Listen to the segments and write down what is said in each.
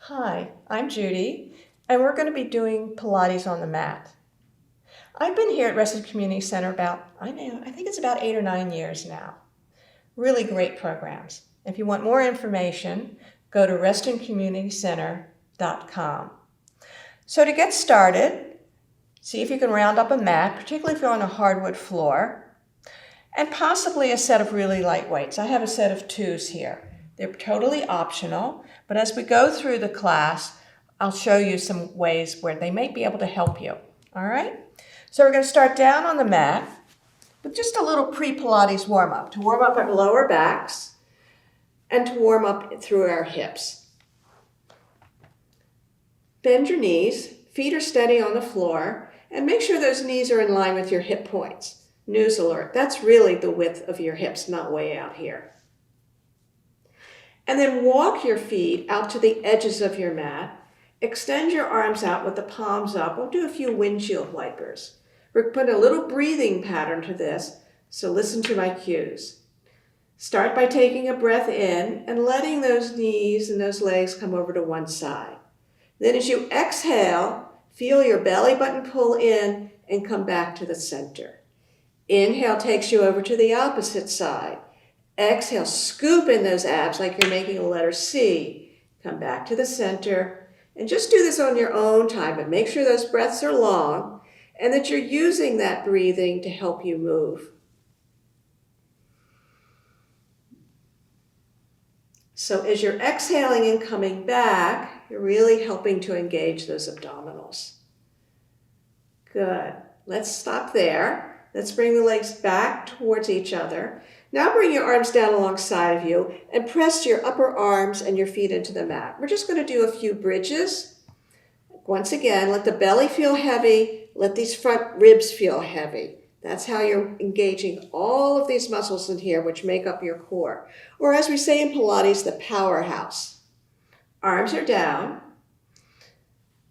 Hi, I'm Judy, and we're going to be doing Pilates on the mat. I've been here at Reston Community Center I think it's about 8 or 9 years now. Really great programs. If you want more information, go to restoncommunitycenter.com. So to get started, see if you can round up a mat, particularly if you're on a hardwood floor, and possibly a set of really light weights. I have a set of 2s here. They're totally optional, but as we go through the class, I'll show you some ways where they may be able to help you. All right? So we're going to start down on the mat with just a little pre-Pilates warm-up to warm up our lower backs and to warm up through our hips. Bend your knees, feet are steady on the floor, and make sure those knees are in line with your hip points. News alert, that's really the width of your hips, not way out here. And then walk your feet out to the edges of your mat. Extend your arms out with the palms up. We'll do a few windshield wipers. We're putting a little breathing pattern to this, so listen to my cues. Start by taking a breath in and letting those knees and those legs come over to one side. Then as you exhale, feel your belly button pull in and come back to the center. Inhale takes you over to the opposite side. Exhale, scoop in those abs like you're making a letter C. Come back to the center and just do this on your own time, but make sure those breaths are long and that you're using that breathing to help you move. So as you're exhaling and coming back, you're really helping to engage those abdominals. Good. Let's stop there. Let's bring the legs back towards each other. Now bring your arms down alongside of you and press your upper arms and your feet into the mat. We're just going to do a few bridges. Once again, let the belly feel heavy. Let these front ribs feel heavy. That's how you're engaging all of these muscles in here, which make up your core. Or as we say in Pilates, the powerhouse. Arms are down.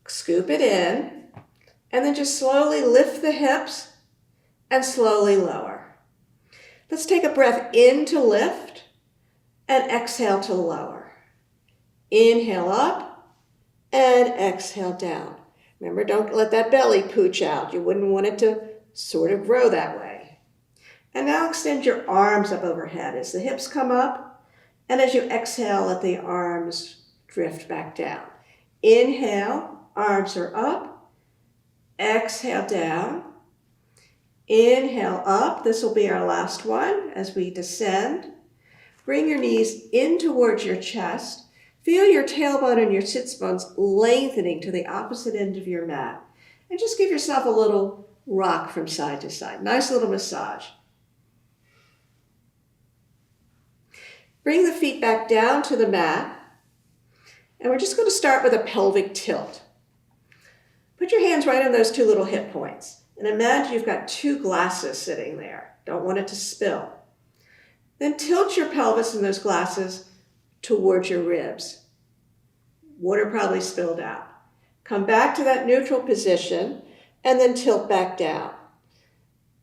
Scoop it in. And then just slowly lift the hips and slowly lower. Let's take a breath in to lift and exhale to lower. Inhale up and exhale down. Remember, don't let that belly pooch out. You wouldn't want it to sort of grow that way. And now extend your arms up overhead as the hips come up, and as you exhale, let the arms drift back down. Inhale, arms are up. Exhale down. Inhale up. This will be our last one as we descend. Bring your knees in towards your chest. Feel your tailbone and your sits bones lengthening to the opposite end of your mat. And just give yourself a little rock from side to side. Nice little massage. Bring the feet back down to the mat. And we're just going to start with a pelvic tilt. Put your hands right on those 2 little hip points. And imagine you've got 2 glasses sitting there. Don't want it to spill. Then tilt your pelvis and those glasses towards your ribs. Water probably spilled out. Come back to that neutral position and then tilt back down.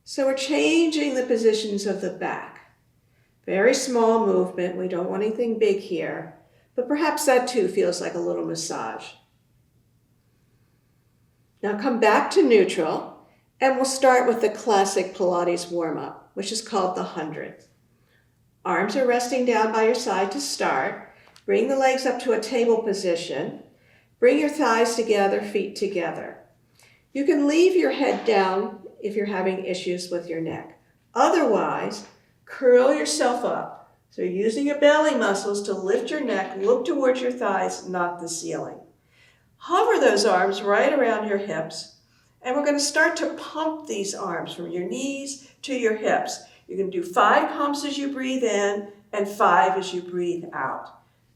So we're changing the positions of the back. Very small movement. We don't want anything big here. But perhaps that too feels like a little massage. Now come back to neutral. And we'll start with the classic Pilates warm-up, which is called the 100. Arms are resting down by your side to start. Bring the legs up to a table position. Bring your thighs together, feet together. You can leave your head down if you're having issues with your neck. Otherwise, curl yourself up. So you're using your belly muscles to lift your neck, look towards your thighs, not the ceiling. Hover those arms right around your hips. And we're going to start to pump these arms from your knees to your hips. You're going to do 5 pumps as you breathe in and 5 as you breathe out.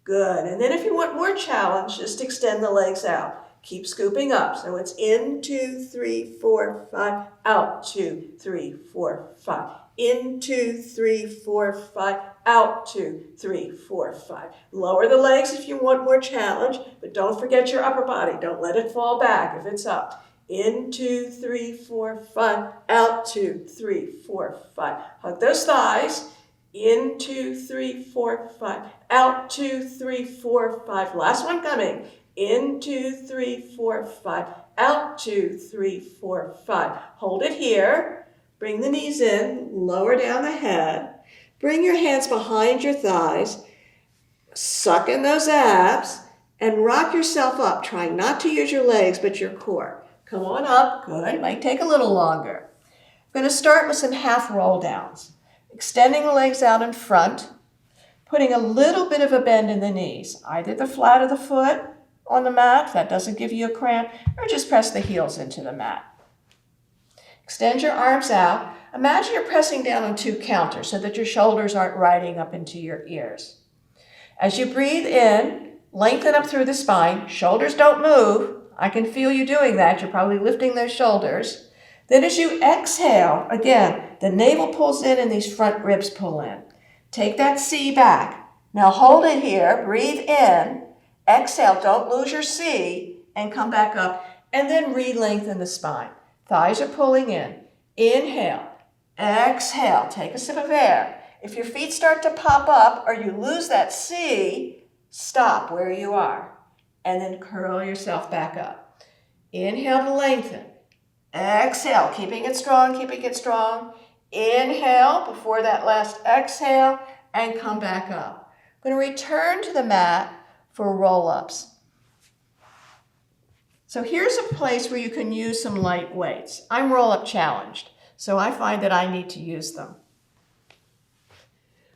Good. And then if you want more challenge, just extend the legs out. Keep scooping up. So it's in, 2, 3, 4, 5, out, 2, 3, 4, 5. In, 2, 3, 4, 5, out, 2, 3, 4, 5. Lower the legs if you want more challenge, but don't forget your upper body. Don't let it fall back if it's up. In, 2, 3, 4, 5, out, 2, 3, 4, 5. Hug those thighs. In, 2, 3, 4, 5. Out, 2, 3, 4, 5. Last one coming. In, 2, 3, 4, 5. Out, 2, 3, 4, 5. Hold it here. Bring the knees in. Lower down the head. Bring your hands behind your thighs. Suck in those abs and rock yourself up, trying not to use your legs but your core. Come on up. Good. It might take a little longer. I'm going to start with some half roll downs. Extending the legs out in front, putting a little bit of a bend in the knees, either the flat of the foot on the mat, if that doesn't give you a cramp, or just press the heels into the mat. Extend your arms out. Imagine you're pressing down on 2 counters so that your shoulders aren't riding up into your ears. As you breathe in, lengthen up through the spine. Shoulders don't move. I can feel you doing that. You're probably lifting those shoulders. Then as you exhale, again, the navel pulls in and these front ribs pull in. Take that C back. Now hold it here. Breathe in. Exhale. Don't lose your C. And come back up. And then re-lengthen the spine. Thighs are pulling in. Inhale. Exhale. Take a sip of air. If your feet start to pop up or you lose that C, stop where you are. And then curl yourself back up. Inhale to lengthen. Exhale, keeping it strong, keeping it strong. Inhale before that last exhale and come back up. I'm going to return to the mat for roll-ups. So here's a place where you can use some light weights. I'm roll-up challenged, so I find that I need to use them.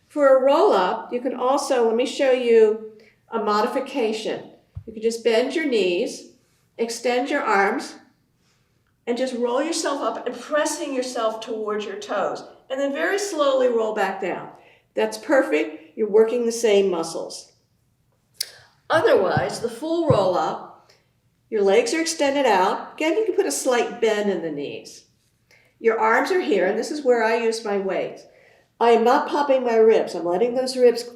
For a roll-up, you can also, let me show you a modification. You can just bend your knees, extend your arms, and just roll yourself up and pressing yourself towards your toes. And then very slowly roll back down. That's perfect. You're working the same muscles. Otherwise, the full roll up, your legs are extended out. Again, you can put a slight bend in the knees. Your arms are here, and this is where I use my weights. I am not popping my ribs. I'm letting those ribs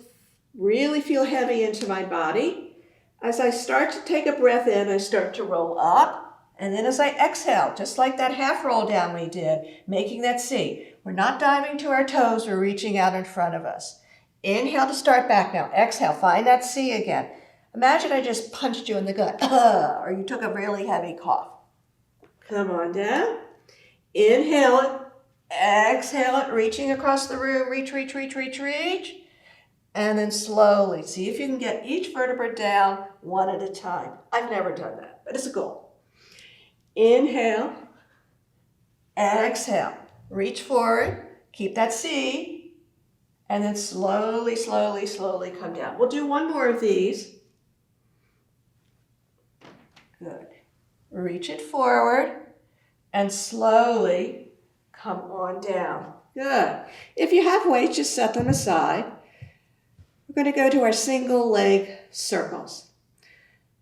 really feel heavy into my body. As I start to take a breath in, I start to roll up. And then as I exhale, just like that half roll down we did, making that C. We're not diving to our toes, we're reaching out in front of us. Inhale to start back now. Exhale, find that C again. Imagine I just punched you in the gut, or you took a really heavy cough. Come on down. Inhale it, exhale it, reaching across the room, reach, reach, reach, reach, reach. And then slowly, see if you can get each vertebra down one at a time. I've never done that, but it's a goal. Inhale, exhale, reach forward, keep that C, and then slowly, slowly, slowly come down. We'll do one more of these. Good. Reach it forward and slowly come on down. Good. If you have weights, just set them aside. We're going to go to our single leg circles.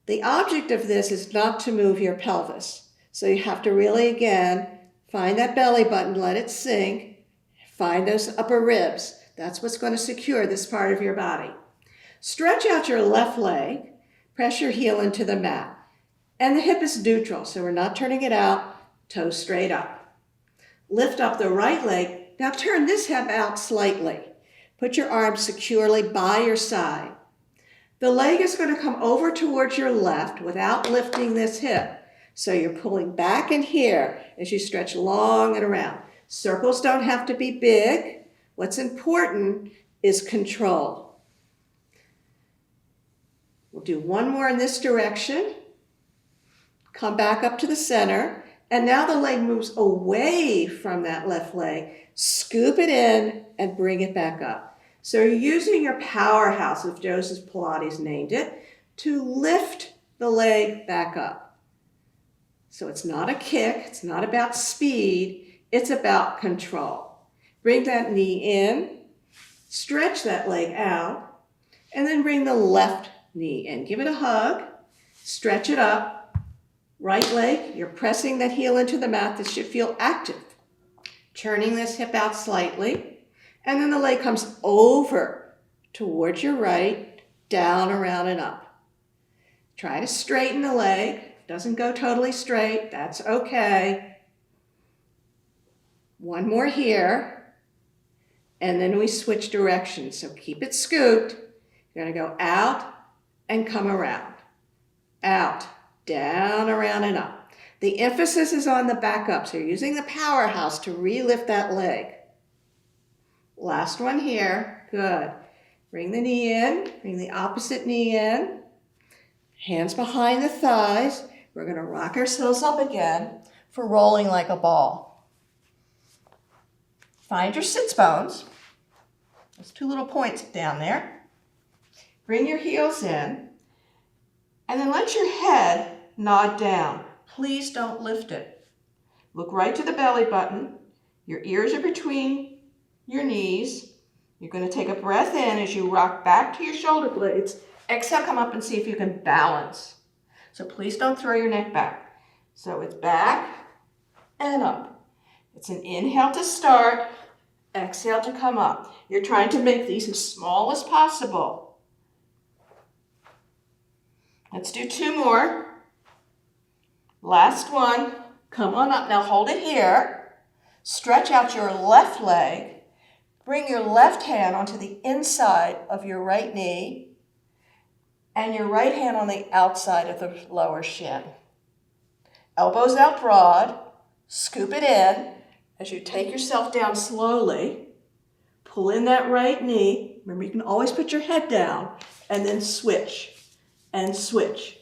The object of this is not to move your pelvis. So you have to really, again, find that belly button, let it sink, find those upper ribs. That's what's going to secure this part of your body. Stretch out your left leg, press your heel into the mat. And the hip is neutral, so we're not turning it out, toes straight up. Lift up the right leg. Now turn this hip out slightly. Put your arms securely by your side. The leg is going to come over towards your left without lifting this hip. So you're pulling back in here as you stretch long and around. Circles don't have to be big. What's important is control. We'll do one more in this direction. Come back up to the center. And now the leg moves away from that left leg. Scoop it in and bring it back up. So you're using your powerhouse, as Joseph Pilates named it, to lift the leg back up. So it's not a kick, it's not about speed, it's about control. Bring that knee in, stretch that leg out, and then bring the left knee in. Give it a hug, stretch it up. Right leg, you're pressing that heel into the mat. This should feel active. Turning this hip out slightly, and then the leg comes over towards your right, down, around, and up. Try to straighten the leg. Doesn't go totally straight, that's okay. One more here. and then we switch directions. So keep it scooped. You're going to go out and come around. Out, down, around, and up. The emphasis is on the back up, so you're using the powerhouse to re-lift that leg. Last one here. Good. Bring the knee in. Bring the opposite knee in. Hands behind the thighs. We're going to rock ourselves up again for rolling like a ball. Find your sits bones. Those two little points down there. Bring your heels in. And then let your head nod down. Please don't lift it. Look right to the belly button. Your ears are between your knees. You're going to take a breath in as you rock back to your shoulder blades. Exhale, come up and see if you can balance. So please don't throw your neck back. So it's back and up. It's an inhale to start, exhale to come up. You're trying to make these as small as possible. Let's do two more. Last one. Come on up. Now hold it here. Stretch out your left leg. Bring your left hand onto the inside of your right knee and your right hand on the outside of the lower shin. Elbows out broad. Scoop it in as you take yourself down slowly. Pull in that right knee. Remember, you can always put your head down and then switch and switch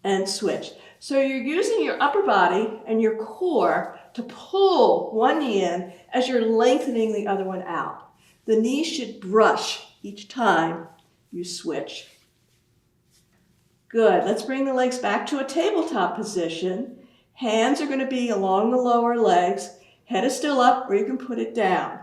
and switch. So you're using your upper body and your core to pull one knee in as you're lengthening the other one out. The knee should brush each time you switch. Good. Let's bring the legs back to a tabletop position. Hands are going to be along the lower legs. Head is still up, or you can put it down.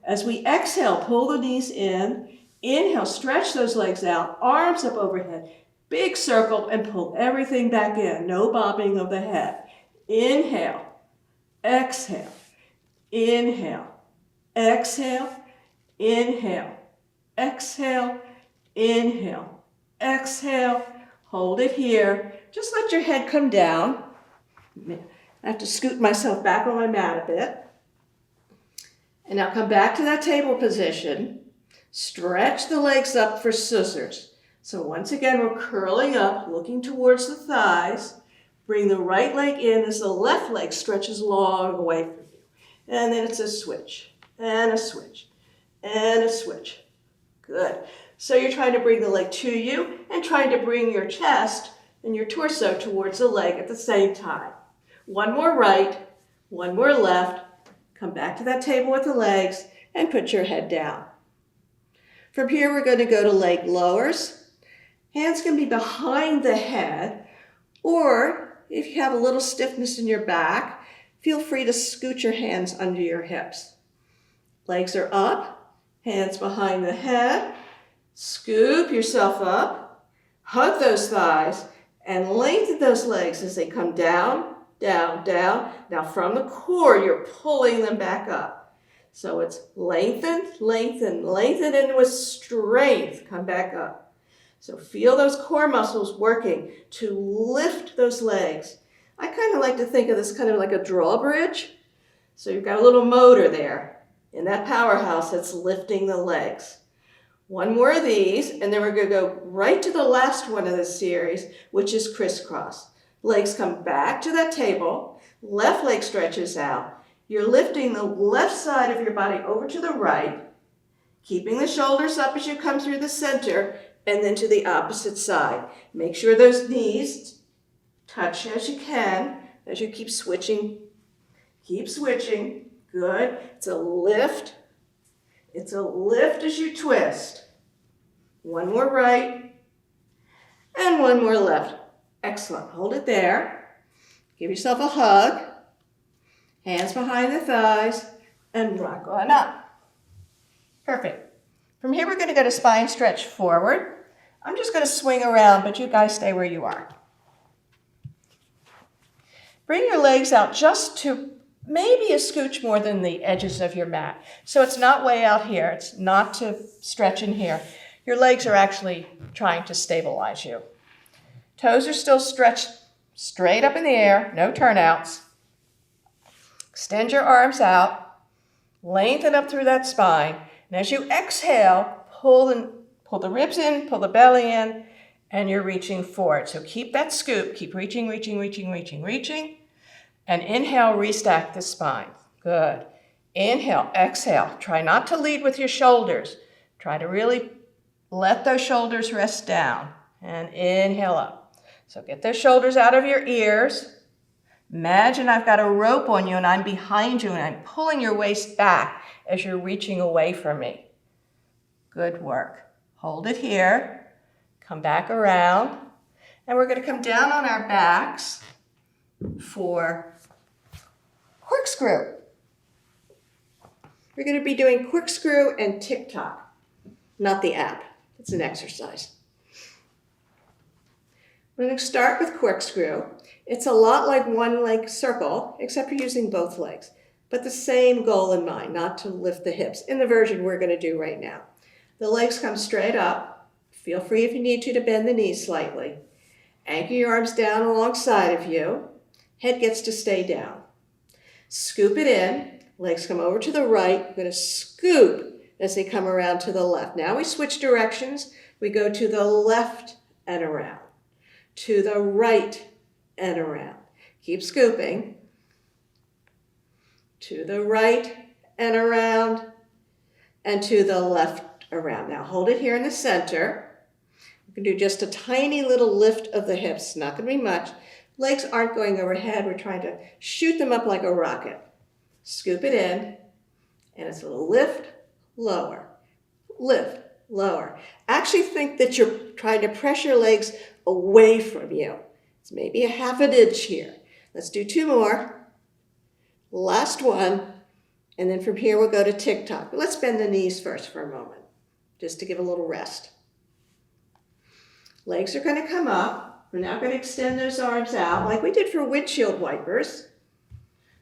As we exhale, pull the knees in. Inhale, stretch those legs out, arms up overhead. Big circle and pull everything back in. No bobbing of the head. Inhale, exhale, inhale, exhale, inhale, exhale, inhale, exhale. Hold it here. Just let your head come down. I have to scoot myself back on my mat a bit. And now come back to that table position. Stretch the legs up for scissors. So once again, we're curling up, looking towards the thighs. Bring the right leg in as the left leg stretches long away from you. And then it's a switch, and a switch, and a switch. Good. So you're trying to bring the leg to you and trying to bring your chest and your torso towards the leg at the same time. One more right, one more left. Come back to that table with the legs and put your head down. From here, we're going to go to leg lowers. Hands can be behind the head, or if you have a little stiffness in your back, feel free to scoot your hands under your hips. Legs are up, hands behind the head. Scoop yourself up, hug those thighs, and lengthen those legs as they come down, down, down. Now from the core, you're pulling them back up. So it's lengthen, lengthen, lengthen, and with strength, come back up. So feel those core muscles working to lift those legs. I kind of like to think of this kind of like a drawbridge. So you've got a little motor there in that powerhouse that's lifting the legs. One more of these, and then we're going to go right to the last one of this series, which is crisscross. Legs come back to that table. Left leg stretches out. You're lifting the left side of your body over to the right, keeping the shoulders up as you come through the center, and then to the opposite side. Make sure those knees touch as you can, as you keep switching. Keep switching. Good. It's a lift. It's a lift as you twist. One more right, and one more left. Excellent. Hold it there. Give yourself a hug. Hands behind the thighs, and rock on up. Perfect. From here, we're going to go to spine stretch forward. I'm just going to swing around, but you guys stay where you are. Bring your legs out just to maybe a scooch more than the edges of your mat. So it's not way out here. It's not to stretch in here. Your legs are actually trying to stabilize you. Toes are still stretched straight up in the air, no turnouts. Extend your arms out. Lengthen up through that spine. And as you exhale, pull the ribs in, pull the belly in, and you're reaching forward. So keep that scoop. Keep reaching, reaching, reaching, reaching, reaching. And inhale, restack the spine. Good. Inhale, exhale. Try not to lead with your shoulders. Try to really let those shoulders rest down. And inhale up. So get those shoulders out of your ears. Imagine I've got a rope on you and I'm behind you and I'm pulling your waist back as you're reaching away from me. Good work. Hold it here. Come back around. And we're going to come down on our backs for corkscrew. We're going to be doing corkscrew and tick-tock, not the app. It's an exercise. We're going to start with corkscrew. It's a lot like one leg circle, except you're using both legs, but the same goal in mind, not to lift the hips, in the version we're going to do right now. The legs come straight up. Feel free if you need to bend the knees slightly. Anchor your arms down alongside of you. Head gets to stay down. Scoop it in. Legs come over to the right. We're going to scoop as they come around to the left. Now we switch directions. We go to the left and around. To the right and around. Keep scooping. To the right and around. And to the left around. Now hold it here in the center. We can do just a tiny little lift of the hips. Not going to be much. Legs aren't going overhead. We're trying to shoot them up like a rocket. Scoop it in. And it's a little lift, lower. Lift, lower. Actually think that you're trying to press your legs away from you. It's maybe a half an inch here. Let's do two more. Last one. And then from here we'll go to tick-tock. Let's bend the knees first for a moment, just to give a little rest. Legs are going to come up. We're now going to extend those arms out like we did for windshield wipers.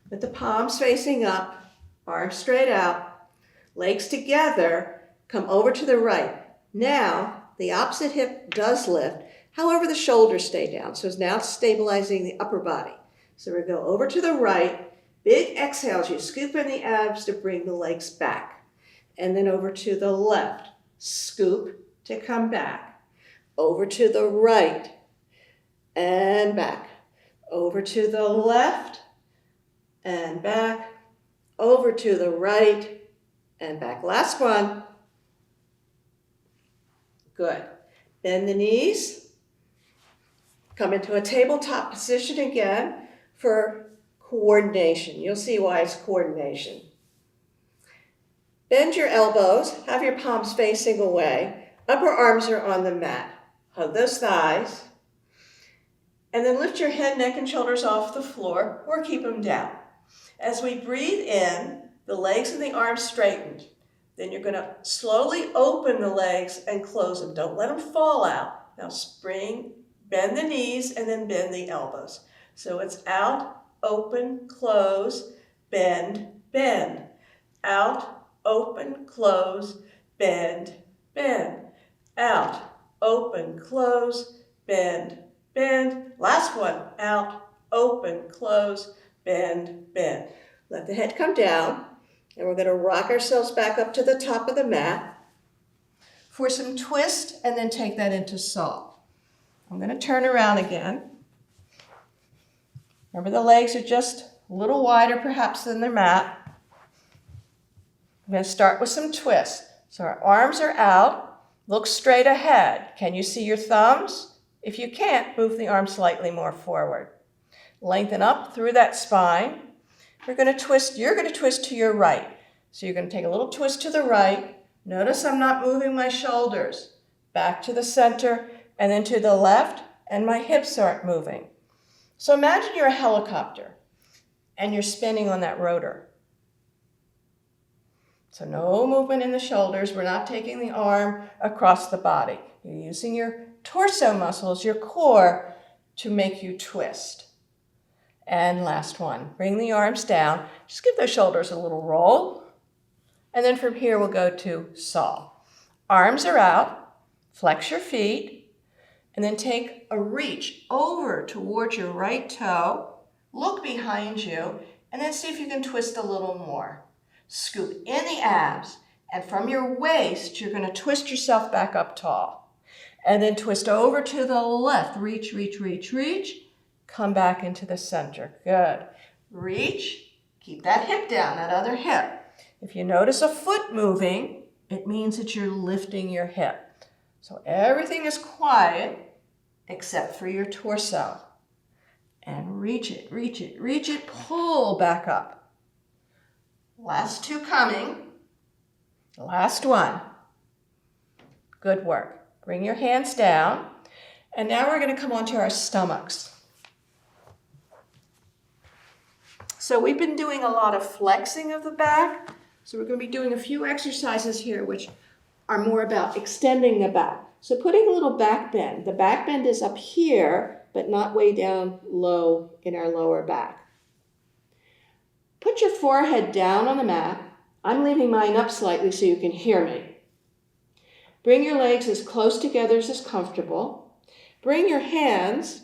With the palms facing up, arms straight out, legs together, come over to the right. Now, the opposite hip does lift. However, the shoulders stay down, so it's now stabilizing the upper body. So we go over to the right, big exhales, you scoop in the abs to bring the legs back. And then over to the left, scoop to come back. Over to the right, and back. Over to the left, and back. Over to the right, and back. Last one. Good. Bend the knees. Come into a tabletop position again for coordination. You'll see why it's coordination. Bend your elbows, have your palms facing away. Upper arms are on the mat. Hug those thighs. And then lift your head, neck, and shoulders off the floor or keep them down. As we breathe in, the legs and the arms straightened. Then you're going to slowly open the legs and close them. Don't let them fall out. Now spring. Bend the knees and then bend the elbows. So it's out, open, close, bend, bend. Out, open, close, bend, bend. Out, open, close, bend, bend. Last one, out, open, close, bend, bend. Let the head come down, and we're going to rock ourselves back up to the top of the mat for some twist and then take that into saw. I'm going to turn around again. Remember, the legs are just a little wider perhaps than the mat. I'm going to start with some twists. So our arms are out. Look straight ahead. Can you see your thumbs? If you can't, move the arms slightly more forward. Lengthen up through that spine. You're going to twist to your right. So you're going to take a little twist to the right. Notice I'm not moving my shoulders. Back to the center. And then to the left, and my hips aren't moving. So imagine you're a helicopter, and you're spinning on that rotor. So no movement in the shoulders. We're not taking the arm across the body. You're using your torso muscles, your core, to make you twist. And last one, bring the arms down. Just give those shoulders a little roll. And then from here, we'll go to saw. Arms are out, flex your feet. And then take a reach over towards your right toe, look behind you, and then see if you can twist a little more. Scoop in the abs, and from your waist, you're going to twist yourself back up tall. And then twist over to the left. Reach, reach, reach, reach. Come back into the center. Good. Reach. Keep that hip down, that other hip. If you notice a foot moving, it means that you're lifting your hip. So everything is quiet except for your torso. And reach it, reach it, reach it. Pull back up. Last two coming. Last one. Good work. Bring your hands down. And now we're going to come onto our stomachs. So we've been doing a lot of flexing of the back. So we're going to be doing a few exercises here which are more about extending the back. So putting a little back bend. The back bend is up here, but not way down low in our lower back. Put your forehead down on the mat. I'm leaving mine up slightly so you can hear me. Bring your legs as close together as is comfortable. Bring your hands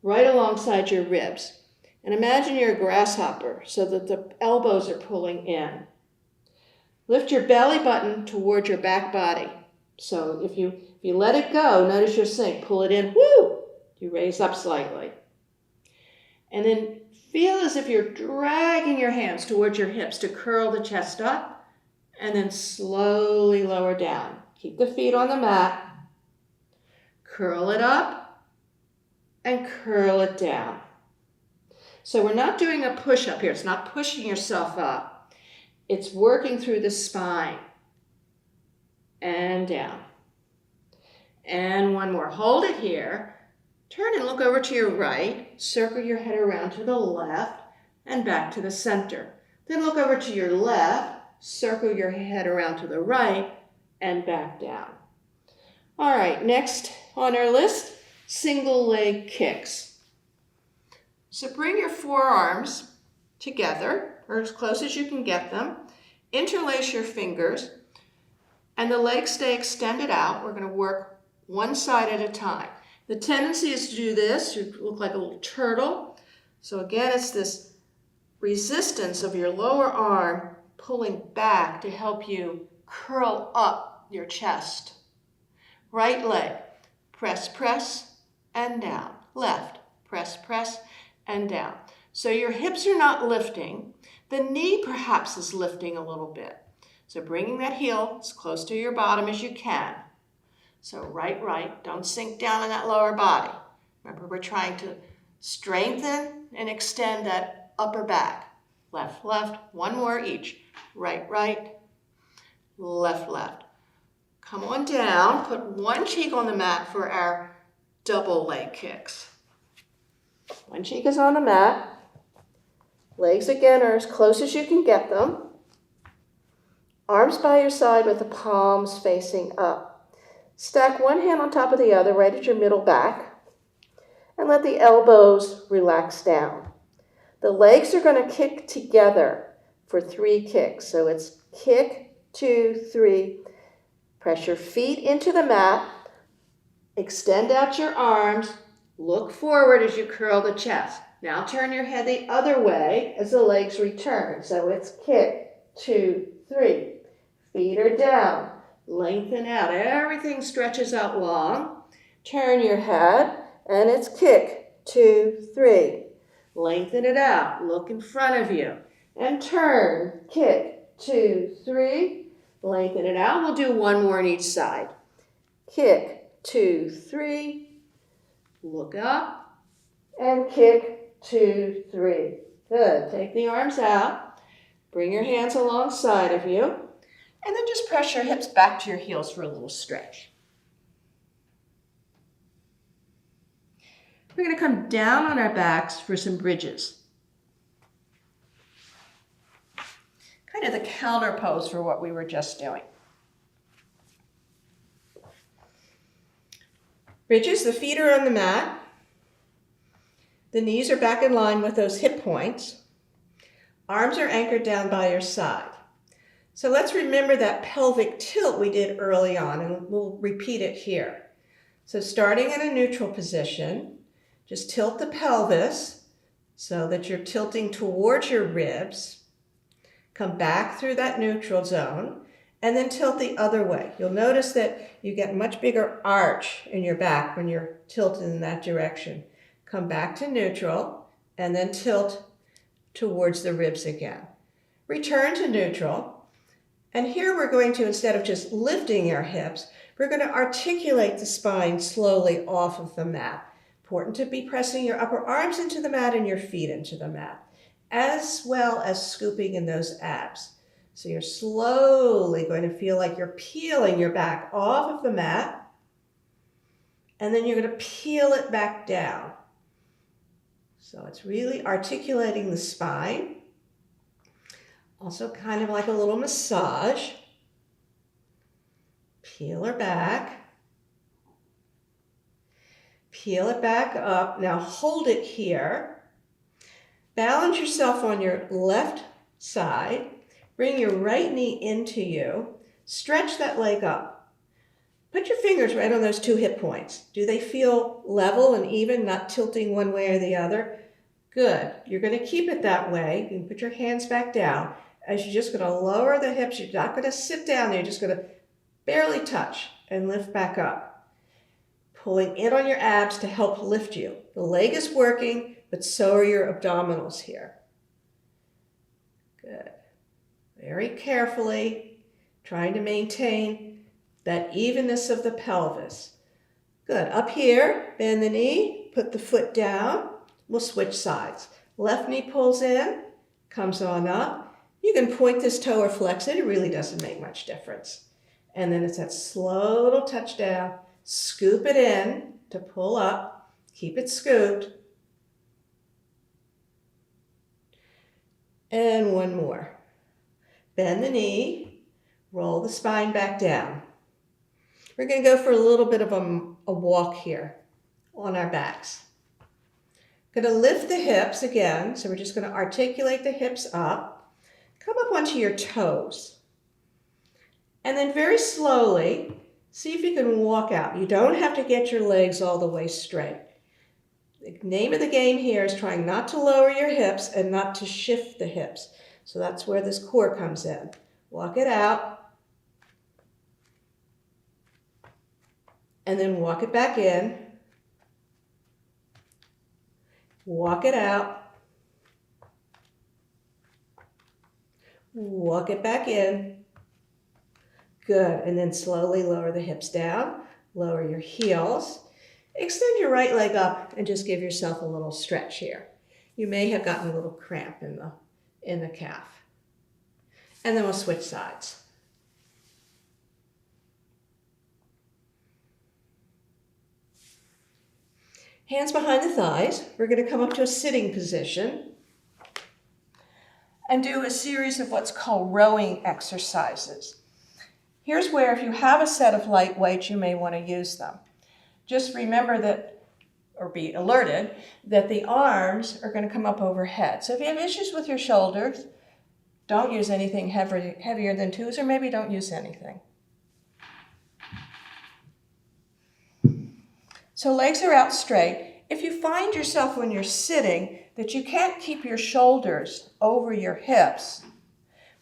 right alongside your ribs. And imagine you're a grasshopper so that the elbows are pulling in. Lift your belly button toward your back body. So if you let it go, notice your sink. Pull it in, woo! You raise up slightly. And then feel as if you're dragging your hands towards your hips to curl the chest up, and then slowly lower down. Keep the feet on the mat. Curl it up and curl it down. So we're not doing a push-up here. It's not pushing yourself up. It's working through the spine. And down. And one more. Hold it here. Turn and look over to your right. Circle your head around to the left and back to the center. Then look over to your left. Circle your head around to the right and back down. All right, next on our list, single leg kicks. So bring your forearms together, or as close as you can get them. Interlace your fingers, and the legs stay extended out. We're going to work one side at a time. The tendency is to do this. You look like a little turtle. So again, it's this resistance of your lower arm pulling back to help you curl up your chest. Right leg, press, press, and down. Left, press, press, and down. So your hips are not lifting. The knee perhaps is lifting a little bit. So bringing that heel as close to your bottom as you can. So right, right, don't sink down in that lower body. Remember, we're trying to strengthen and extend that upper back. Left, left, one more each. Right, right, left, left. Come on down, put one cheek on the mat for our double leg kicks. One cheek is on the mat. Legs again are as close as you can get them. Arms by your side with the palms facing up. Stack one hand on top of the other right at your middle back and let the elbows relax down. The legs are going to kick together for 3 kicks. So it's kick, 2, 3. Press your feet into the mat. Extend out your arms. Look forward as you curl the chest. Now turn your head the other way as the legs return. So it's kick, 2, 3. Feet are down. Lengthen out. Everything stretches out long. Turn your head, and it's kick, 2, 3. Lengthen it out. Look in front of you. And turn, kick, 2, 3. Lengthen it out. We'll do one more on each side. Kick, 2, 3. Look up, and kick, 2, 3. Good. Take the arms out. Bring your hands alongside of you. And then just press your hips back to your heels for a little stretch. We're going to come down on our backs for some bridges. Kind of the counter pose for what we were just doing. Bridges, the feet are on the mat. The knees are back in line with those hip points. Arms are anchored down by your side. So let's remember that pelvic tilt we did early on, and we'll repeat it here. So starting in a neutral position, just tilt the pelvis so that you're tilting towards your ribs. Come back through that neutral zone and then tilt the other way. You'll notice that you get much bigger arch in your back when you're tilted in that direction. Come back to neutral and then tilt towards the ribs again. Return to neutral. And here we're going to, instead of just lifting our hips, we're going to articulate the spine slowly off of the mat. Important to be pressing your upper arms into the mat and your feet into the mat, as well as scooping in those abs. So you're slowly going to feel like you're peeling your back off of the mat, and then you're going to peel it back down. So it's really articulating the spine. Also kind of like a little massage. Peel her back. Peel it back up. Now hold it here. Balance yourself on your left side. Bring your right knee into you. Stretch that leg up. Put your fingers right on those two hip points. Do they feel level and even, not tilting one way or the other? Good. You're going to keep it that way. You can put your hands back down. As you're just going to lower the hips, you're not going to sit down there. You're just going to barely touch and lift back up. Pulling in on your abs to help lift you. The leg is working, but so are your abdominals here. Good. Very carefully, trying to maintain that evenness of the pelvis. Good. Up here, bend the knee, put the foot down. We'll switch sides. Left knee pulls in, comes on up. You can point this toe or flex it. It really doesn't make much difference. And then it's that slow little touch down. Scoop it in to pull up. Keep it scooped. And one more. Bend the knee. Roll the spine back down. We're going to go for a little bit of a walk here on our backs. Going to lift the hips again. So we're just going to articulate the hips up. Come up onto your toes. And then very slowly, see if you can walk out. You don't have to get your legs all the way straight. The name of the game here is trying not to lower your hips and not to shift the hips. So that's where this core comes in. Walk it out. And then walk it back in. Walk it out. Walk it back in. Good. And then slowly lower the hips down. Lower your heels. Extend your right leg up and just give yourself a little stretch here. You may have gotten a little cramp in the calf. And then we'll switch sides. Hands behind the thighs. We're going to come up to a sitting position and do a series of what's called rowing exercises. Here's where, if you have a set of light weights, you may want to use them. Just remember that, or be alerted, that the arms are going to come up overhead. So if you have issues with your shoulders, don't use anything heavier than 2s, or maybe don't use anything. So legs are out straight. If you find yourself when you're sitting that you can't keep your shoulders over your hips,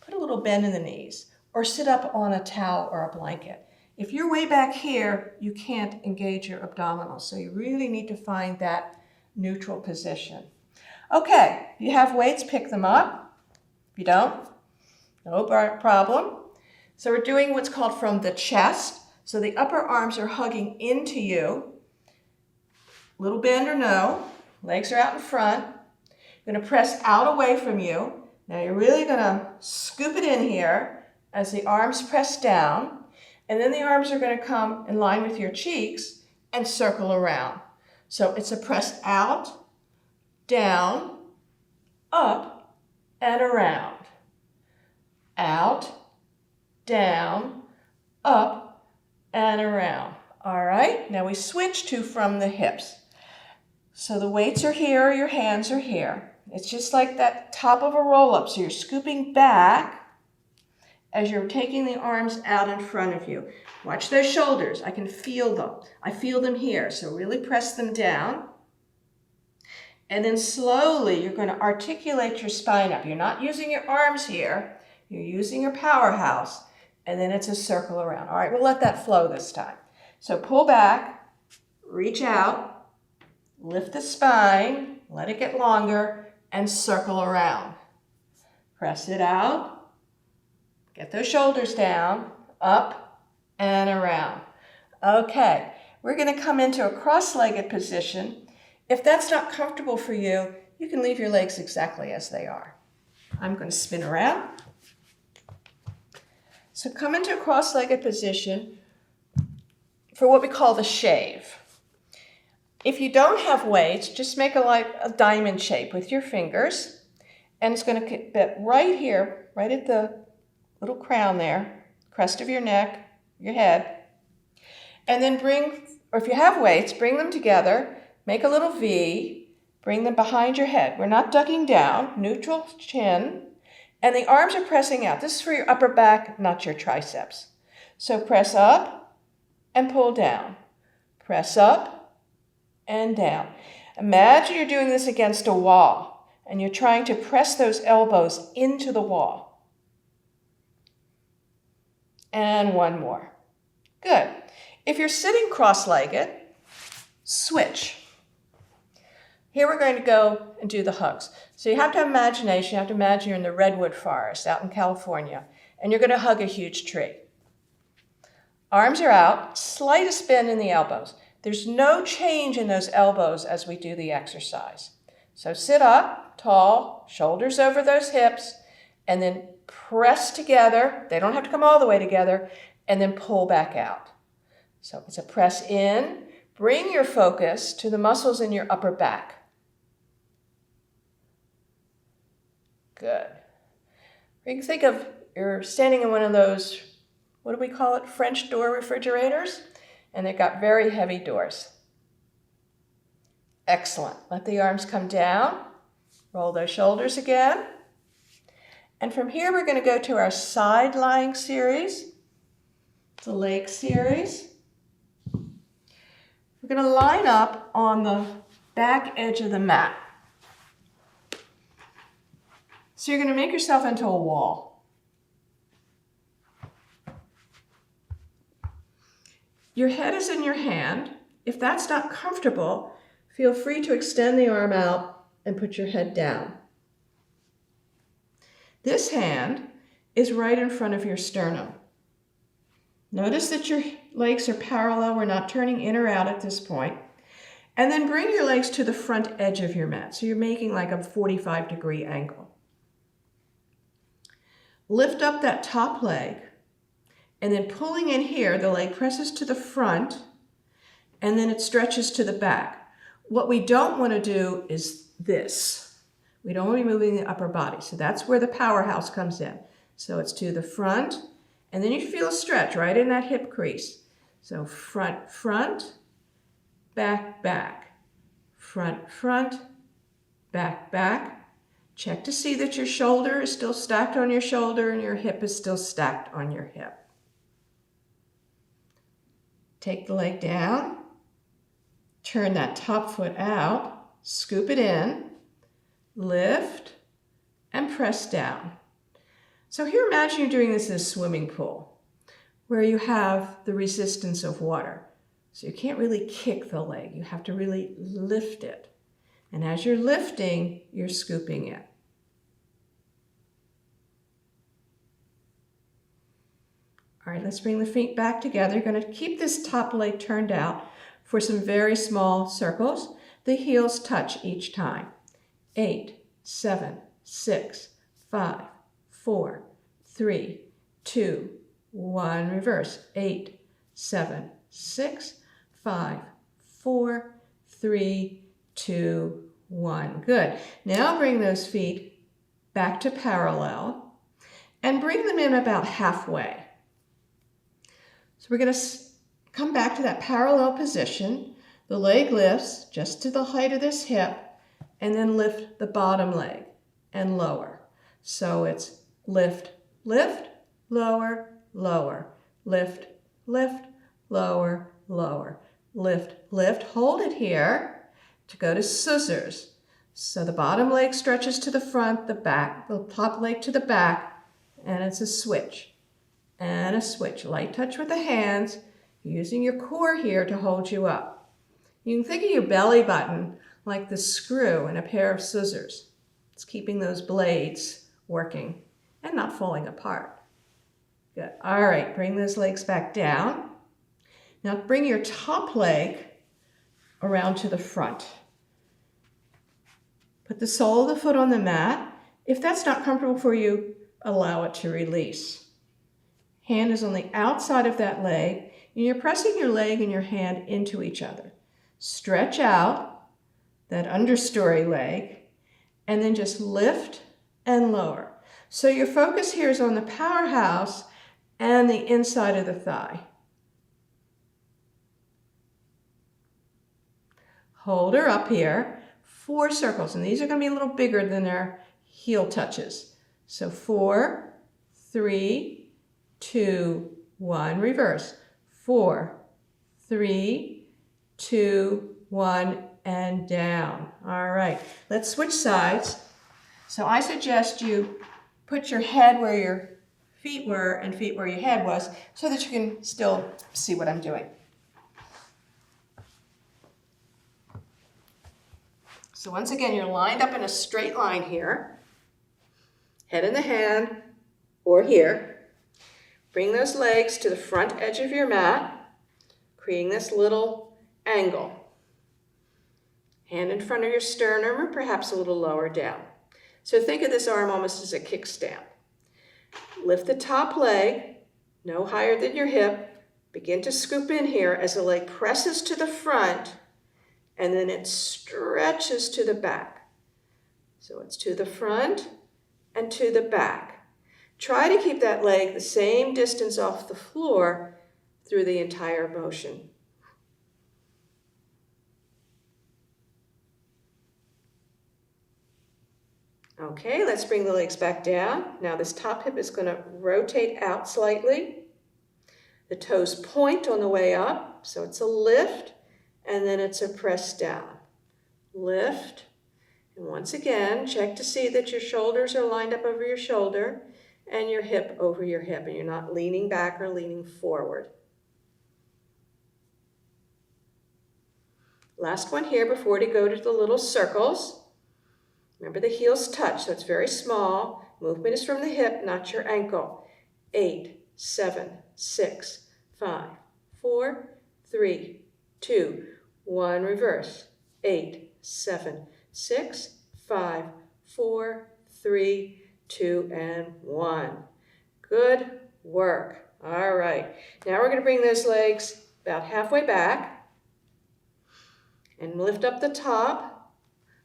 put a little bend in the knees or sit up on a towel or a blanket. If you're way back here, you can't engage your abdominals, so you really need to find that neutral position. Okay, if you have weights, pick them up. If you don't, no problem. So we're doing what's called from the chest. So the upper arms are hugging into you. Little bend or no. Legs are out in front. You're going to press out away from you. Now you're really going to scoop it in here as the arms press down. And then the arms are going to come in line with your cheeks and circle around. So it's a press out, down, up, and around. Out, down, up, and around. All right, now we switch to from the hips. So the weights are here, your hands are here. It's just like that top of a roll-up. So you're scooping back as you're taking the arms out in front of you. Watch those shoulders. I can feel them. I feel them here. So really press them down. And then slowly you're going to articulate your spine up. You're not using your arms here. You're using your powerhouse, and then it's a circle around. All right, we'll let that flow this time. So pull back, reach out, lift the spine, let it get longer, and circle around. Press it out, get those shoulders down, up and around. Okay, we're going to come into a cross-legged position. If that's not comfortable for you, you can leave your legs exactly as they are. I'm going to spin around. So come into a cross-legged position for what we call the shave. If you don't have weights, just make a diamond shape with your fingers. And it's going to fit right here, right at the little crown there, crest of your neck, your head. And then or if you have weights, bring them together, make a little V, bring them behind your head. We're not ducking down, neutral chin, and the arms are pressing out. This is for your upper back, not your triceps. So press up and pull down. Press up and down. Imagine you're doing this against a wall, and you're trying to press those elbows into the wall. And one more. Good. If you're sitting cross-legged, switch. Here we're going to go and do the hugs. So you have to have imagination. You have to imagine you're in the redwood forest out in California, and you're going to hug a huge tree. Arms are out, slightest bend in the elbows. There's no change in those elbows as we do the exercise. So sit up, tall, shoulders over those hips, and then press together. They don't have to come all the way together, and then pull back out. So it's a press in. Bring your focus to the muscles in your upper back. Good. You can think of you're standing in one of those, what do we call it, French door refrigerators? And they've got very heavy doors. Excellent. Let the arms come down. Roll those shoulders again. And from here, we're going to go to our side lying series, the leg series. We're going to line up on the back edge of the mat. So you're going to make yourself into a wall. Your head is in your hand. If that's not comfortable, feel free to extend the arm out and put your head down. This hand is right in front of your sternum. Notice that your legs are parallel. We're not turning in or out at this point. And then bring your legs to the front edge of your mat. So you're making like a 45-degree angle. Lift up that top leg, and then pulling in here, the leg presses to the front, and then it stretches to the back. What we don't want to do is this. We don't want to be moving the upper body. So that's where the powerhouse comes in. So it's to the front, and then you feel a stretch right in that hip crease. So front, front, back, back. Front, front, back, back. Check to see that your shoulder is still stacked on your shoulder and your hip is still stacked on your hip. Take the leg down, turn that top foot out, scoop it in, lift, and press down. So here, imagine you're doing this in a swimming pool where you have the resistance of water. So you can't really kick the leg. You have to really lift it. And as you're lifting, you're scooping it. All right, let's bring the feet back together. You're going to keep this top leg turned out for some very small circles. The heels touch each time. 8, 7, 6, 5, 4, 3, 2, 1. Reverse. 8, 7, 6, 5, 4, 3, 2, 1. Good. Now bring those feet back to parallel and bring them in about halfway. So we're going to come back to that parallel position. The leg lifts just to the height of this hip, and then lift the bottom leg and lower. So it's lift, lift, lower, lower, lift, lift, lower, lower, lift, lift. Hold it here to go to scissors. So the bottom leg stretches to the front, the back, the top leg to the back, and it's a switch, and a switch. Light touch with the hands, using your core here to hold you up. You can think of your belly button like the screw in a pair of scissors. It's keeping those blades working and not falling apart. Good. All right, bring those legs back down. Now bring your top leg around to the front. Put the sole of the foot on the mat. If that's not comfortable for you, allow it to release. Hand is on the outside of that leg, and you're pressing your leg and your hand into each other. Stretch out that understory leg, and then just lift and lower. So your focus here is on the powerhouse and the inside of the thigh. Hold her up here, 4 circles, and these are going to be a little bigger than our heel touches. So 4, 3, 2, 1, reverse. 4, 3, 2, 1, and down. All right, let's switch sides. So I suggest you put your head where your feet were and feet where your head was so that you can still see what I'm doing. So once again, you're lined up in a straight line here. Head in the hand or here. Bring those legs to the front edge of your mat, creating this little angle. Hand in front of your sternum or perhaps a little lower down. So think of this arm almost as a kickstand. Lift the top leg, no higher than your hip. Begin to scoop in here as the leg presses to the front and then it stretches to the back. So it's to the front and to the back. Try to keep that leg the same distance off the floor through the entire motion. Okay, let's bring the legs back down. Now this top hip is going to rotate out slightly. The toes point on the way up, so it's a lift, and then it's a press down. Lift, and once again, check to see that your shoulders are lined up over your shoulder and your hip over your hip, and you're not leaning back or leaning forward. Last one here before we go to the little circles. Remember the heels touch, so it's very small. Movement is from the hip, not your ankle. 8, 7, 6, 5, 4, 3, 2, 1, reverse. 8, 7, 6, 5, 4, 3, 2, and 1. Good work. All right. Now we're going to bring those legs about halfway back and lift up the top.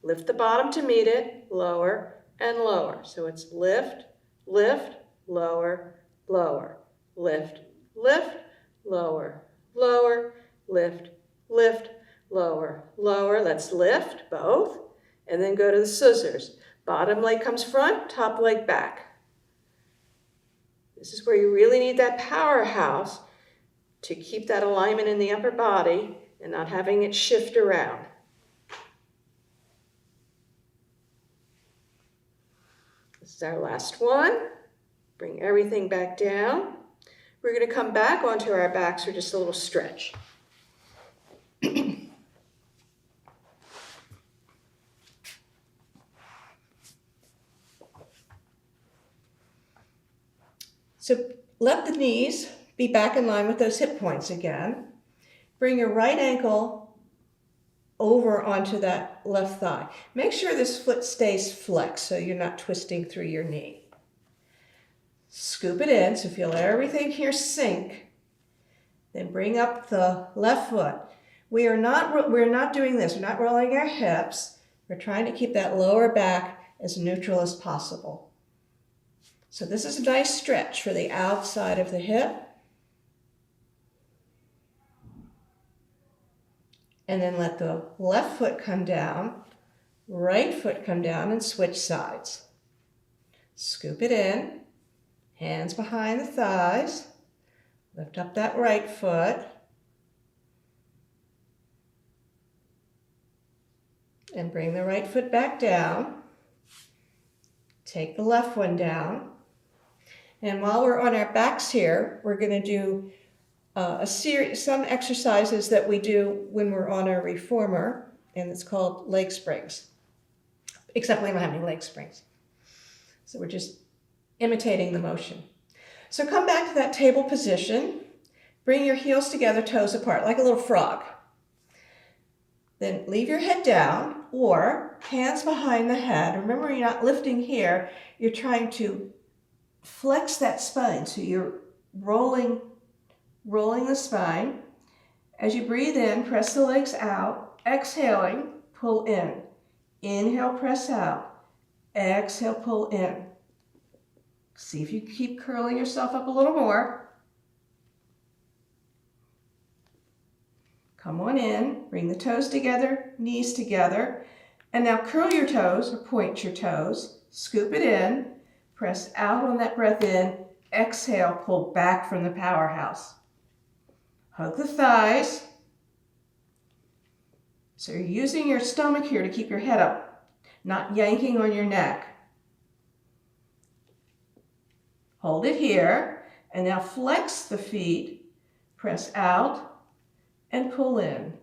Lift the bottom to meet it, lower and lower. So it's lift, lift, lower, lower, lift, lift, lower, lower, lift, lift, lower, lower. Let's lift both and then go to the scissors. Bottom leg comes front, top leg back. This is where you really need that powerhouse to keep that alignment in the upper body and not having it shift around. This is our last one. Bring everything back down. We're going to come back onto our backs for just a little stretch. So let the knees be back in line with those hip points again. Bring your right ankle over onto that left thigh. Make sure this foot stays flexed so you're not twisting through your knee. Scoop it in, so feel everything here sink. Then bring up the left foot. We're not doing this. We're not rolling our hips. We're trying to keep that lower back as neutral as possible. So this is a nice stretch for the outside of the hip. And then let the left foot come down, right foot come down, and switch sides. Scoop it in, hands behind the thighs, lift up that right foot, and bring the right foot back down. Take the left one down. And while we're on our backs here, we're going to do some exercises that we do when we're on our reformer, and it's called leg springs. Except we don't have any leg springs. So we're just imitating the motion. So come back to that table position. Bring your heels together, toes apart, like a little frog. Then leave your head down or hands behind the head. Remember, you're not lifting here. You're trying to flex that spine. So you're rolling the spine. As you breathe in, press the legs out. Exhaling, pull in. Inhale, press out. Exhale, pull in. See if you keep curling yourself up a little more. Come on in, bring the toes together, knees together, and now curl your toes or point your toes, scoop it in, press out on that breath in, exhale, pull back from the powerhouse. Hug the thighs. So you're using your stomach here to keep your head up, not yanking on your neck. Hold it here, and now flex the feet, press out, and pull in.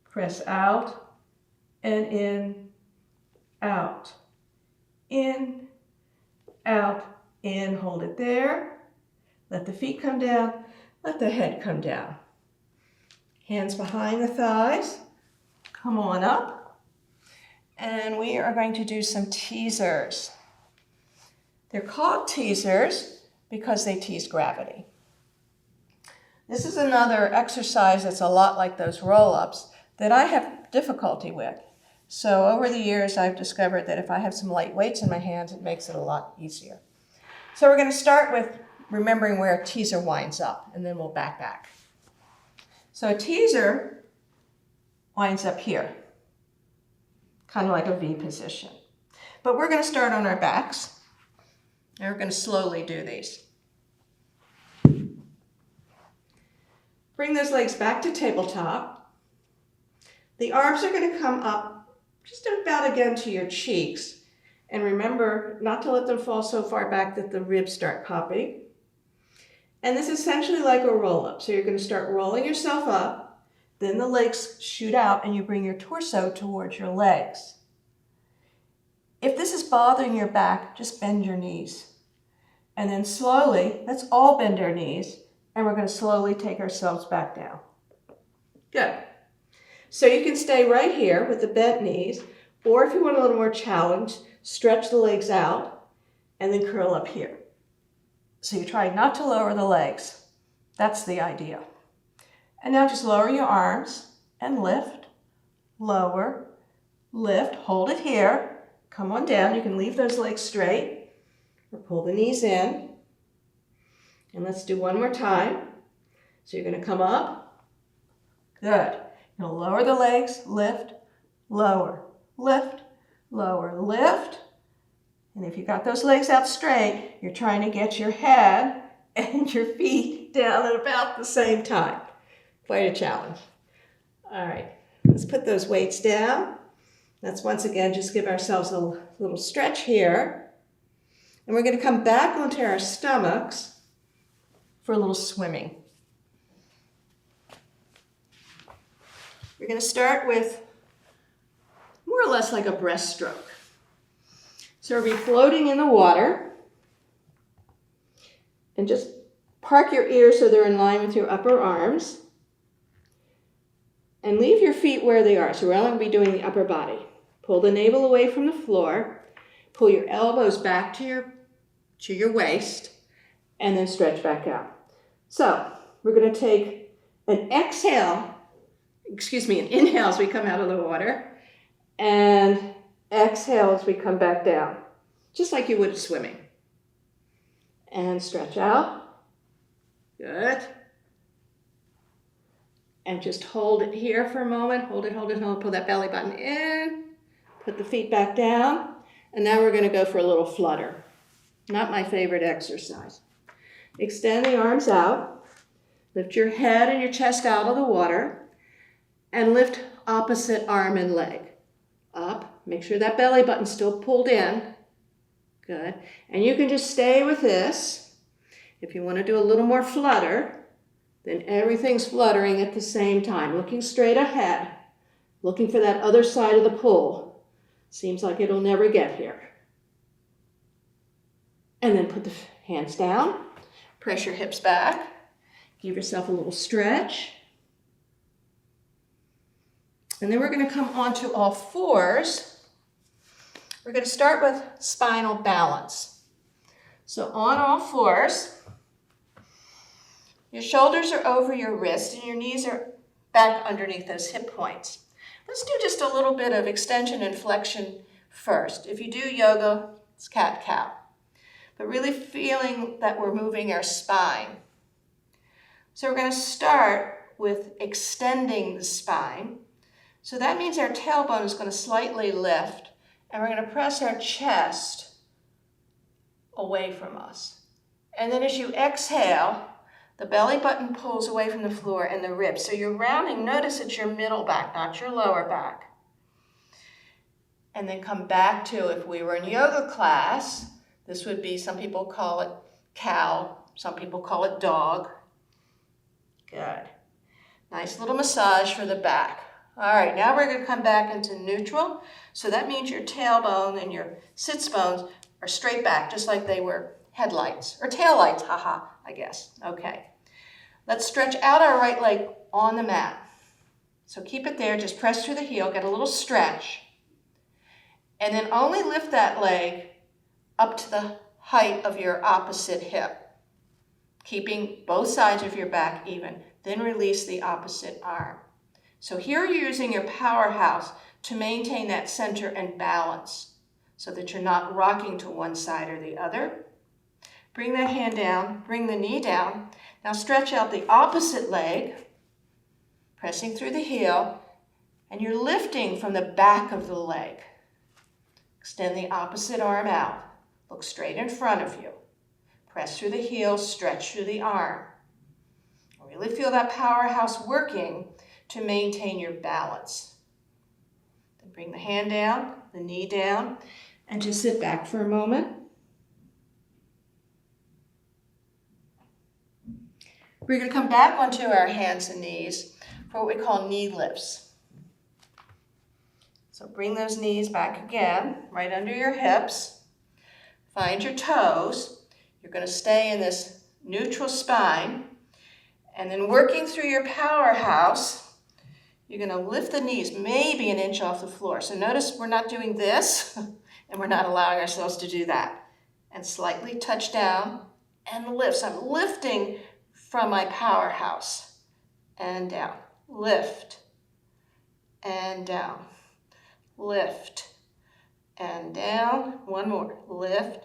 Press out and in, out, in, hold it there. Let the feet come down, let the head come down. Hands behind the thighs, come on up. And we are going to do some teasers. They're called teasers because they tease gravity. This is another exercise that's a lot like those roll-ups that I have difficulty with. So over the years, I've discovered that if I have some light weights in my hands, it makes it a lot easier. So we're going to start with remembering where a teaser winds up, and then we'll back. So a teaser winds up here, kind of like a V position. But we're going to start on our backs, and we're going to slowly do these. Bring those legs back to tabletop. The arms are going to come up just about again to your cheeks. And remember not to let them fall so far back that the ribs start popping. And this is essentially like a roll-up. So you're going to start rolling yourself up, then the legs shoot out and you bring your torso towards your legs. If this is bothering your back, just bend your knees. And then slowly, let's all bend our knees. And we're going to slowly take ourselves back down. Good. So you can stay right here with the bent knees, or if you want a little more challenge, stretch the legs out and then curl up here. So you try not to lower the legs. That's the idea. And now just lower your arms and lift, lower, lift, hold it here, come on down. You can leave those legs straight or pull the knees in. And let's do one more time. So you're going to come up. Good. You'll lower the legs, lift, lower, lift, lower, lift. And if you got those legs out straight, you're trying to get your head and your feet down at about the same time. Quite a challenge. All right, let's put those weights down. Let's once again just give ourselves a little stretch here. And we're going to come back onto our stomachs for a little swimming. We're going to start with more or less like a breaststroke. So we'll be floating in the water. And just park your ears so they're in line with your upper arms. And leave your feet where they are. So we're only going to be doing the upper body. Pull the navel away from the floor. Pull your elbows back to your waist. And then stretch back out. So we're going to take an inhale as we come out of the water, and exhale as we come back down, just like you would swimming. And stretch out. Good. And just hold it here for a moment. Hold it. Pull that belly button in. Put the feet back down. And now we're going to go for a little flutter. Not my favorite exercise. Extend the arms out, lift your head and your chest out of the water, and lift opposite arm and leg. Up, make sure that belly button's still pulled in. Good. And you can just stay with this If you want to do a little more flutter, then everything's fluttering at the same time, looking straight ahead, looking for that other side of the pull. Seems like it'll never get here. And then put the hands down, press your hips back, give yourself a little stretch. And then we're going to come onto all fours. We're going to start with spinal balance. So on all fours, your shoulders are over your wrists and your knees are back underneath those hip points. Let's do just a little bit of extension and flexion first. If you do yoga, it's cat-cow. But really feeling that we're moving our spine. So we're going to start with extending the spine. So that means our tailbone is going to slightly lift, and we're going to press our chest away from us. And then as you exhale, the belly button pulls away from the floor and the ribs. So you're rounding, notice it's your middle back, not your lower back. And then come back to, if we were in yoga class, this would be, some people call it cow, some people call it dog. Good. Nice little massage for the back. All right, now we're going to come back into neutral. So that means your tailbone and your sits bones are straight back, just like they were headlights, or tail lights, haha, I guess. Okay. Let's stretch out our right leg on the mat. So keep it there, just press through the heel, get a little stretch. And then only lift that leg up to the height of your opposite hip, keeping both sides of your back even. Then release the opposite arm. So here you're using your powerhouse to maintain that center and balance so that you're not rocking to one side or the other. Bring that hand down, bring the knee down. Now stretch out the opposite leg, pressing through the heel, and you're lifting from the back of the leg. Extend the opposite arm out. Look straight in front of you. Press through the heel, stretch through the arm. Really feel that powerhouse working to maintain your balance. Then bring the hand down, the knee down, and just sit back for a moment. We're going to come back onto our hands and knees for what we call knee lifts. So bring those knees back again, right under your hips. Find your toes. You're going to stay in this neutral spine. And then working through your powerhouse, you're going to lift the knees maybe an inch off the floor. So notice we're not doing this, and we're not allowing ourselves to do that. And slightly touch down and lift. So I'm lifting from my powerhouse and down. Lift and down. Lift and down. One more. Lift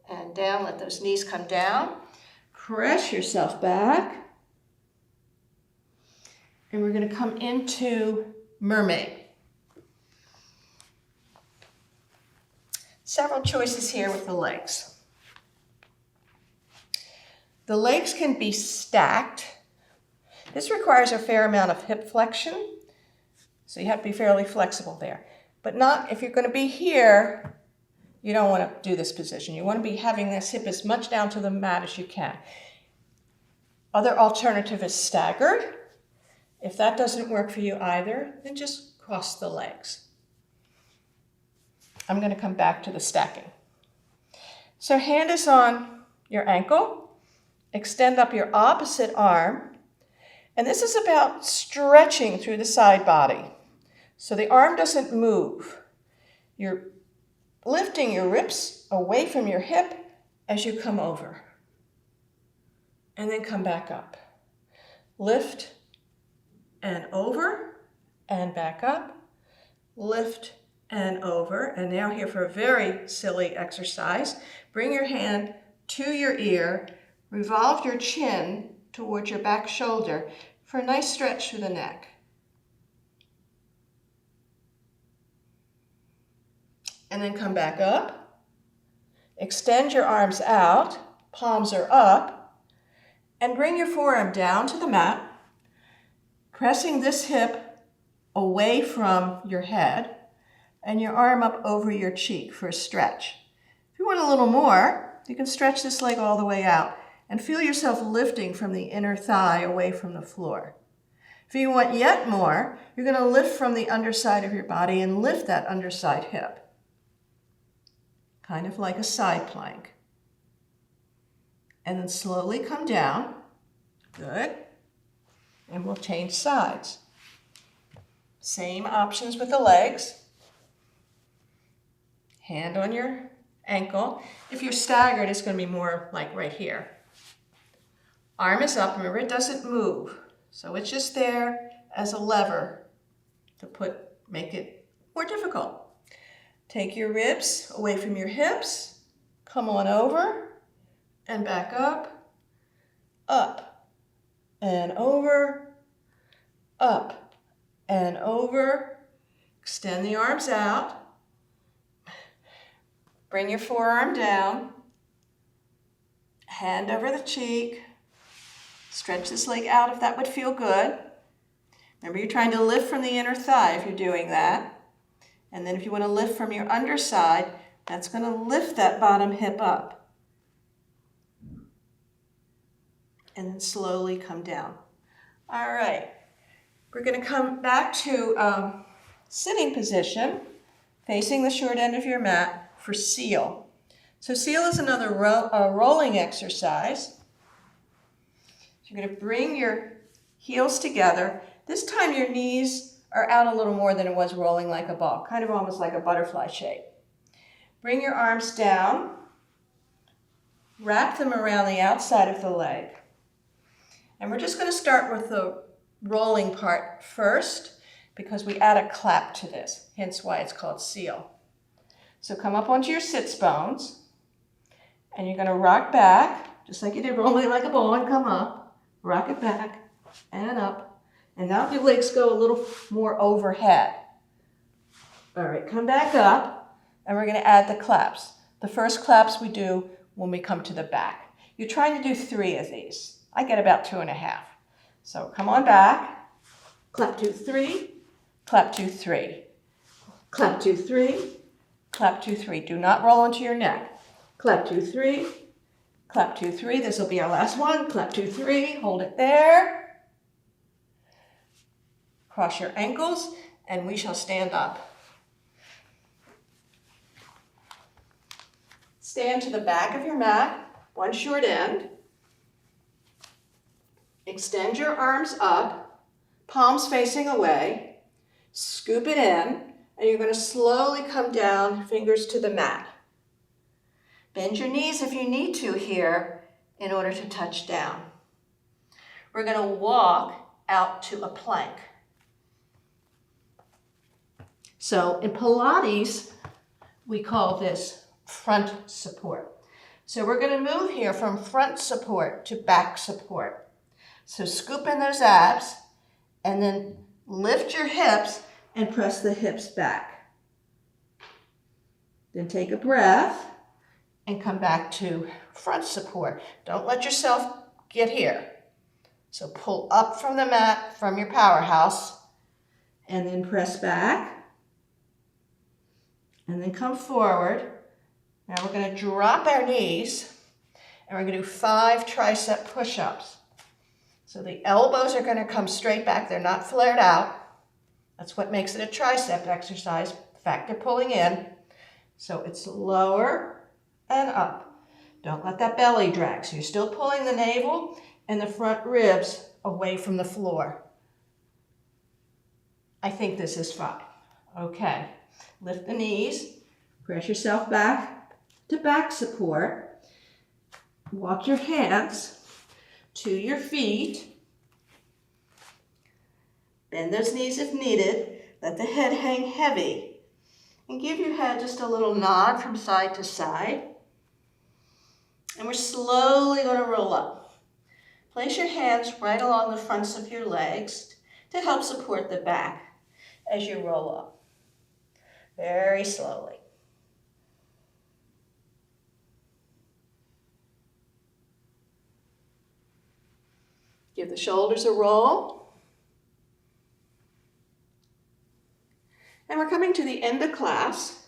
and down. Let those knees come down. Press yourself back. And we're going to come into mermaid. Several choices here with the legs. The legs can be stacked. This requires a fair amount of hip flexion, so you have to be fairly flexible there. But not, if you're going to be here, you don't want to do this position. You want to be having this hip as much down to the mat as you can. Other alternative is staggered. If that doesn't work for you either, then just cross the legs. I'm going to come back to the stacking. So hand is on your ankle. Extend up your opposite arm. And this is about stretching through the side body. So the arm doesn't move. You're lifting your ribs away from your hip as you come over. And then come back up. Lift and over and back up. Lift and over. And now here for a very silly exercise. Bring your hand to your ear. Revolve your chin towards your back shoulder for a nice stretch through the neck. And then come back up. Extend your arms out. Palms are up. And bring your forearm down to the mat. Pressing this hip away from your head and your arm up over your cheek for a stretch. If you want a little more, you can stretch this leg all the way out and feel yourself lifting from the inner thigh away from the floor. If you want yet more, you're going to lift from the underside of your body and lift that underside hip, kind of like a side plank. And then slowly come down. Good. And we'll change sides. Same options with the legs. Hand on your ankle. If you're staggered, it's going to be more like right here. Arm is up. Remember, it doesn't move. So it's just there as a lever to make it more difficult. Take your ribs away from your hips. Come on over and back up, and over, up and over. Extend the arms out. Bring your forearm down. Hand over the cheek. Stretch this leg out if that would feel good. Remember, you're trying to lift from the inner thigh if you're doing that. And then if you want to lift from your underside, that's going to lift that bottom hip up. And then slowly come down. All right. We're going to come back to sitting position, facing the short end of your mat for seal. So seal is another rolling exercise. You're going to bring your heels together. This time your knees are out a little more than it was rolling like a ball, kind of almost like a butterfly shape. Bring your arms down. Wrap them around the outside of the leg. And we're just going to start with the rolling part first because we add a clap to this, hence why it's called seal. So come up onto your sits bones and you're going to rock back, just like you did rolling like a ball, and come up. Rock it back and up. And now your legs go a little more overhead. All right, come back up, and we're going to add the claps. The first claps we do when we come to the back. You're trying to do 3 of these. I get about 2.5. So come on back. Clap 2, 3. Clap 2, 3. Clap 2, 3. Clap 2, 3. Do not roll into your neck. Clap 2, 3. Clap 2, 3. This will be our last one. Clap 2, 3. Hold it there. Cross your ankles, and we shall stand up. Stand to the back of your mat, one short end. Extend your arms up, palms facing away. Scoop it in, and you're going to slowly come down, fingers to the mat. Bend your knees if you need to here in order to touch down. We're going to walk out to a plank. So in Pilates, we call this front support. So we're going to move here from front support to back support. So scoop in those abs and then lift your hips and press the hips back. Then take a breath and come back to front support. Don't let yourself get here. So pull up from the mat, from your powerhouse, and then press back. And then come forward. Now we're going to drop our knees, and we're going to do 5 tricep push-ups. So the elbows are going to come straight back. They're not flared out. That's what makes it a tricep exercise. The fact they're pulling in. So it's lower and up. Don't let that belly drag. So you're still pulling the navel and the front ribs away from the floor. I think this is fine. Okay. Lift the knees. Press yourself back to back support. Walk your hands to your feet. Bend those knees if needed. Let the head hang heavy. And give your head just a little nod from side to side. And we're slowly going to roll up. Place your hands right along the fronts of your legs to help support the back as you roll up. Very slowly. Give the shoulders a roll. And we're coming to the end of class.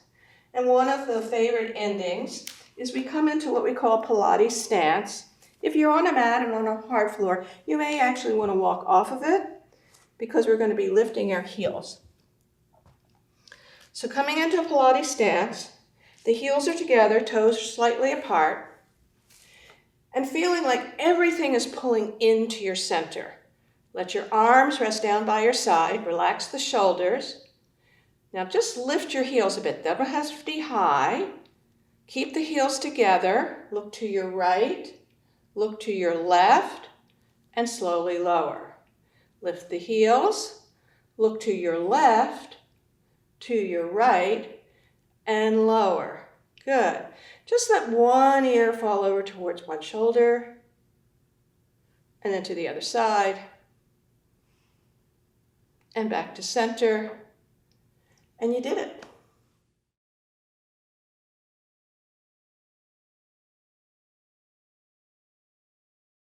And one of the favorite endings is we come into what we call Pilate Stance. If you're on a mat and on a hard floor, you may actually want to walk off of it because we're going to be lifting our heels. So coming into Pilates stance, the heels are together, toes are slightly apart, and feeling like everything is pulling into your center. Let your arms rest down by your side, relax the shoulders. Now just lift your heels a bit. They don't have to be high. Keep the heels together, look to your right, look to your left, and slowly lower. Lift the heels, look to your left, to your right, and lower. Good. Just let one ear fall over towards one shoulder, and then to the other side, and back to center. And you did it.